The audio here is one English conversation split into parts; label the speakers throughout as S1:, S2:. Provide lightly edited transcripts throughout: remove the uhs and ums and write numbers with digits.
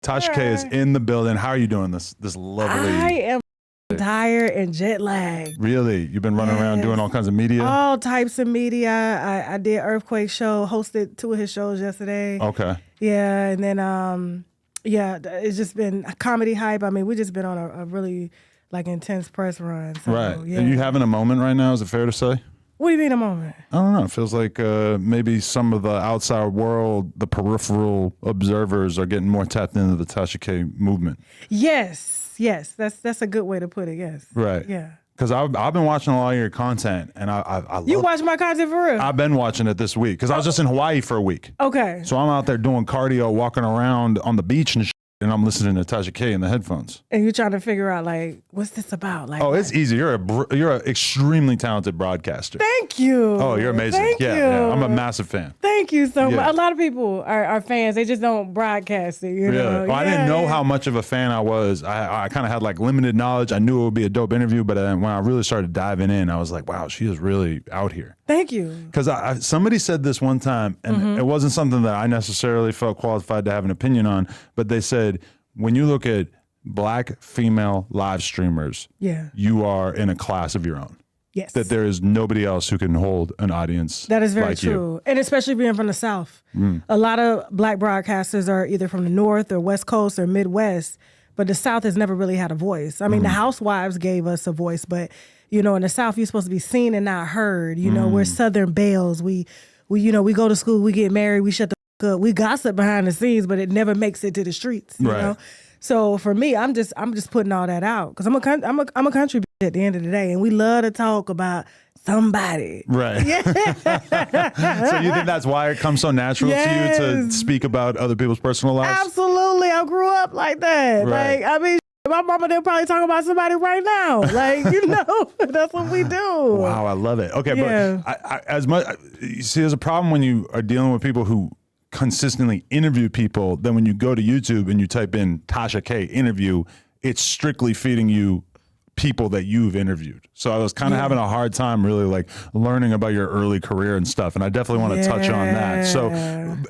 S1: Tasha K is in the building. How are you doing this lovely?
S2: I am tired and jet lagged.
S1: Really? You've been running around doing all kinds of media?
S2: All types of media. I did Earthquake Show, hosted 2 of his shows yesterday.
S1: Okay.
S2: Yeah, and then it's just been a comedy hype. I mean, we just been on a really intense press run. So,
S1: right.
S2: Yeah.
S1: Are you having a moment right now? Is it fair to say?
S2: What do you mean a moment?
S1: I don't know. It feels like maybe some of the outside world, the peripheral observers, are getting more tapped into the Tasha K movement.
S2: Yes. That's a good way to put it. Yes.
S1: Right.
S2: Yeah.
S1: Because I've been watching a lot of your content, and I love.
S2: You watch my content for real?
S1: I've been watching it this week because I was just in Hawaii for a week.
S2: Okay.
S1: So I'm out there doing cardio, walking around on the beach and and I'm listening to Tasha K in the headphones.
S2: And you're trying to figure out what's this about?
S1: It's easy. You're an extremely talented broadcaster.
S2: Thank you.
S1: Oh, you're amazing.
S2: Thank you.
S1: Yeah, I'm a massive fan.
S2: Thank you so much. A lot of people are fans. They just don't broadcast it. You know?
S1: Well, I didn't know how much of a fan I was. I kind of had limited knowledge. I knew it would be a dope interview, but when I really started diving in, I was like, wow, she is really out here.
S2: Thank you.
S1: Because somebody said this one time, and it wasn't something that I necessarily felt qualified to have an opinion on, but they said, when you look at Black female live streamers, you are in a class of your own.
S2: Yes.
S1: That there is nobody else who can hold an audience.
S2: That is very
S1: like
S2: true.
S1: You.
S2: And especially being from the South. A lot of Black broadcasters are either from the North or West Coast or Midwest, but the South has never really had a voice. I mean, the housewives gave us a voice, but in the South, you're supposed to be seen and not heard. We're Southern belles. We go to school, we get married, we shut the f up. We gossip behind the scenes, but it never makes it to the streets. You know? So for me, I'm just putting all that out because I'm a country bitch at the end of the day, and we love to talk about somebody.
S1: Right.
S2: Yeah.
S1: So you think that's why it comes so natural to you to speak about other people's personal lives?
S2: Absolutely. I grew up like that.
S1: Right.
S2: My mama, they'll probably talk about somebody right now. That's what we do.
S1: Wow, I love it. Okay, but you see, there's a problem when you are dealing with people who consistently interview people. Then when you go to YouTube and you type in Tasha K interview, it's strictly feeding you people that you've interviewed. So I was kind of having a hard time really learning about your early career and stuff. And I definitely want to touch on that. So,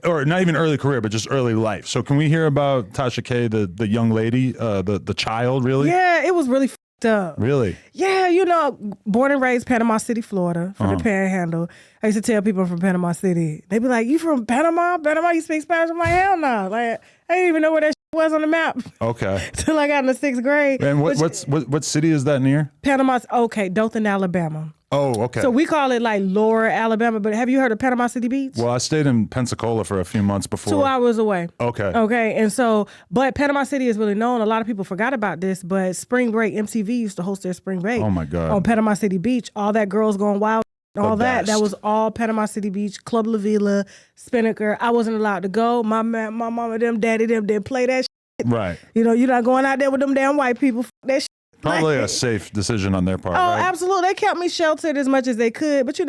S1: or not even early career, but just early life. So can we hear about Tasha K, the young lady, the child really?
S2: Yeah, it was really f***ed up.
S1: Really?
S2: Yeah, born and raised Panama City, Florida, from the Panhandle. I used to tell people from Panama City. They'd be like, "You from Panama? Panama, you speak Spanish?" I'm like, "Hell no!" I didn't even know where that was on the map.
S1: Okay.
S2: Till I got in the 6th grade.
S1: And what city is that near?
S2: Panama. Okay, Dothan, Alabama.
S1: Oh, okay.
S2: So we call it Lower Alabama, but have you heard of Panama City Beach?
S1: Well, I stayed in Pensacola for a few months before.
S2: 2 hours away.
S1: Okay.
S2: Okay, and so, but Panama City is really known. A lot of people forgot about this, but Spring Break, MTV used to host their Spring Break.
S1: Oh my God.
S2: On Panama City Beach. All that Girls Going Wild, all that was all Panama City Beach, Club La Vila, Spinnaker. I wasn't allowed to go. My mama, them, daddy, them didn't play that shit.
S1: Right.
S2: You're not going out there with them damn white people. That shit.
S1: Probably a safe decision on their part,
S2: Oh,
S1: right?
S2: absolutely. They kept me sheltered as much as they could. But,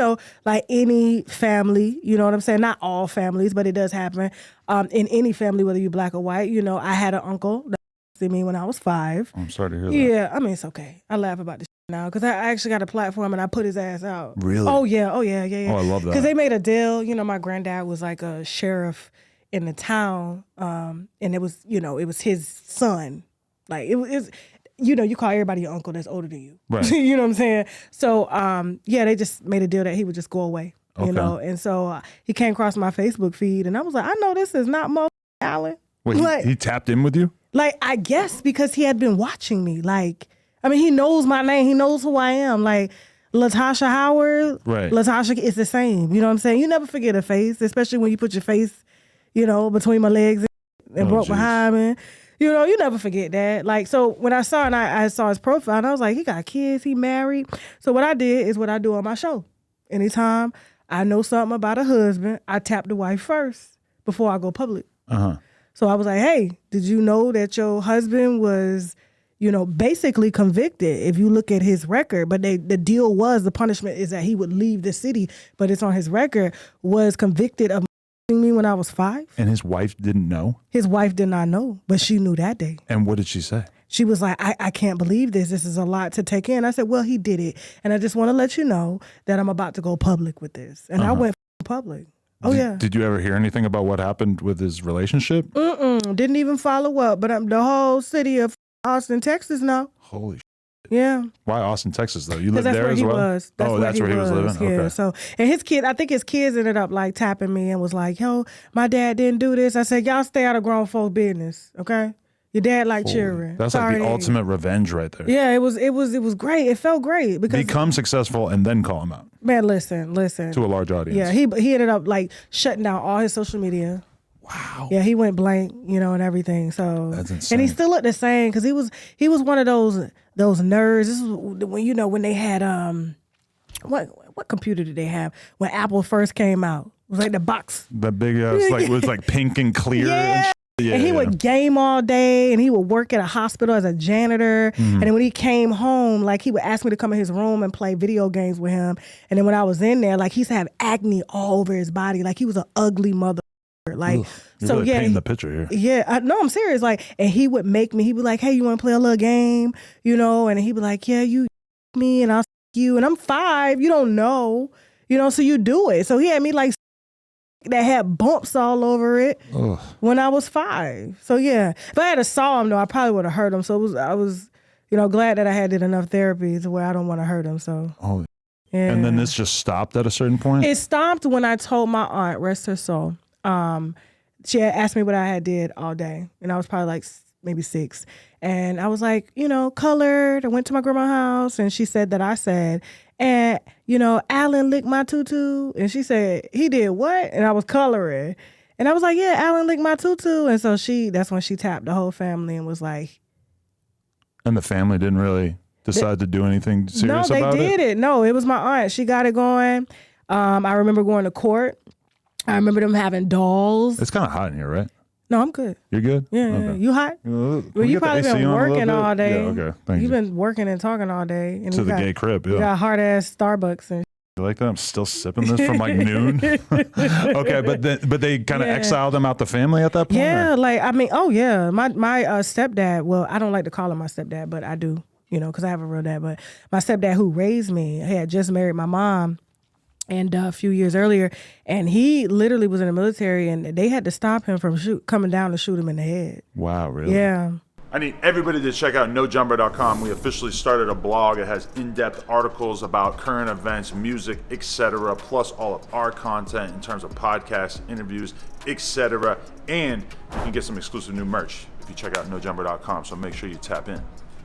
S2: like any family, you know what I'm saying? Not all families, but it does happen. In any family, whether you're Black or white, I had an uncle that to me when I was 5.
S1: I'm sorry to hear that.
S2: Yeah, I mean, it's okay. I laugh about this now because I actually got a platform and I put his ass out.
S1: Really?
S2: Oh, yeah. Oh, I
S1: love that.
S2: Because they made a deal. My granddad was like a sheriff in the town, and it was his son. Like, it was... you call everybody your uncle that's older than you.
S1: Right.
S2: You know what I'm saying? So, they just made a deal that he would just go away, And so he came across my Facebook feed, and I was like, I know this is not Mo Allen.
S1: Wait, he tapped in with you?
S2: I guess because he had been watching me. He knows my name. He knows who I am. Latasha Howard,
S1: right.
S2: Latasha is the same. You know what I'm saying? You never forget a face, especially when you put your face, between my legs and broke behind me. You never forget that. So when I saw it, I saw his profile, and I was like, he got kids, he married. So what I did is what I do on my show. Anytime I know something about a husband, I tap the wife first before I go public. So I was like, hey, did you know that your husband was, basically convicted if you look at his record? But the deal was, the punishment is that he would leave the city, but it's on his record, was convicted of me when I was 5.
S1: And his wife didn't know?
S2: His wife did not know, but she knew that day.
S1: And what did she say?
S2: She was like, I can't believe this. This is a lot to take in. I said, well, he did it. And I just want to let you know that I'm about to go public with this. And I went public. Oh, yeah.
S1: Did you ever hear anything about what happened with his relationship?
S2: Didn't even follow up. But the whole city of Austin, Texas know.
S1: Holy shit.
S2: Yeah.
S1: Why Austin, Texas, though? You live
S2: that's
S1: there
S2: where
S1: as
S2: he
S1: well?
S2: was. That's
S1: where he was living?
S2: Yeah.
S1: Okay.
S2: So, and his kid, I think his kids ended up like tapping me and was like, yo, my dad didn't do this. I said, y'all stay out of grown folk business, okay? Your dad like children.
S1: That's like the ultimate revenge right there.
S2: Yeah, it was great. It felt great because
S1: become successful and then call him out.
S2: Man, listen.
S1: To a large audience.
S2: Yeah, he ended up like shutting down all his social media.
S1: Wow.
S2: Yeah, he went blank, and everything. So
S1: that's insane.
S2: And he still looked the same because he was one of those nerds. This was when they had what computer did they have when Apple first came out? It was like the box.
S1: The big it was like pink and clear.
S2: Yeah. And he would game all day, and he would work at a hospital as a janitor. And then when he came home, like he would ask me to come in his room and play video games with him. And then when I was in there, like he used to have acne all over his body. Like he was an ugly mother. Like,
S1: you're really painting the picture here.
S2: Yeah, I'm serious. Like, and he would make me. He'd be like, "Hey, you want to play a little game?" And he'd be like, "Yeah, you me, and I'll you." And I'm 5. You don't know, so you do it. So he had me like that had bumps all over it when I was 5. So yeah, if I had to saw him though, I probably would have hurt him. So I was glad that I had did enough therapy to where I don't want to hurt him. So yeah.
S1: And then this just stopped at a certain point.
S2: It stopped when I told my aunt, rest her soul. She had asked me what I had did all day, and I was probably like maybe 6. And I was like, colored. I went to my grandma's house, and she said that I said, and Alan licked my tutu, and she said he did what? And I was coloring, and I was like, yeah, Alan licked my tutu, and so that's when she tapped the whole family and was like,
S1: and the family didn't really decide to do anything serious about it?
S2: No, they did it. No, it was my aunt. She got it going. I remember going to court. I remember them having dolls.
S1: It's kind of hot in here, right?
S2: No, I'm good.
S1: You're good?
S2: Yeah.
S1: Okay.
S2: You hot?
S1: Well,
S2: you probably been working all day.
S1: Yeah, okay. Thank you.
S2: You've been working and talking all day. And
S1: to the gay crib, yeah.
S2: You got hard ass Starbucks and
S1: You like that? I'm still sipping this from like noon. Okay, but they kind of exiled them out the family at that point?
S2: Yeah, my stepdad, well, I don't like to call him my stepdad, but I do, because I have a real dad. But my stepdad who raised me had just married my mom. And a few years earlier, and he literally was in the military, and they had to stop him from coming down to shoot him in the head.
S1: Wow, really?
S2: Yeah.
S1: I need everybody to check out NoJumper.com. We officially started a blog. It has in-depth articles about current events, music, etc., plus all of our content in terms of podcasts, interviews, etc. And you can get some exclusive new merch if you check out NoJumper.com. So make sure you tap in.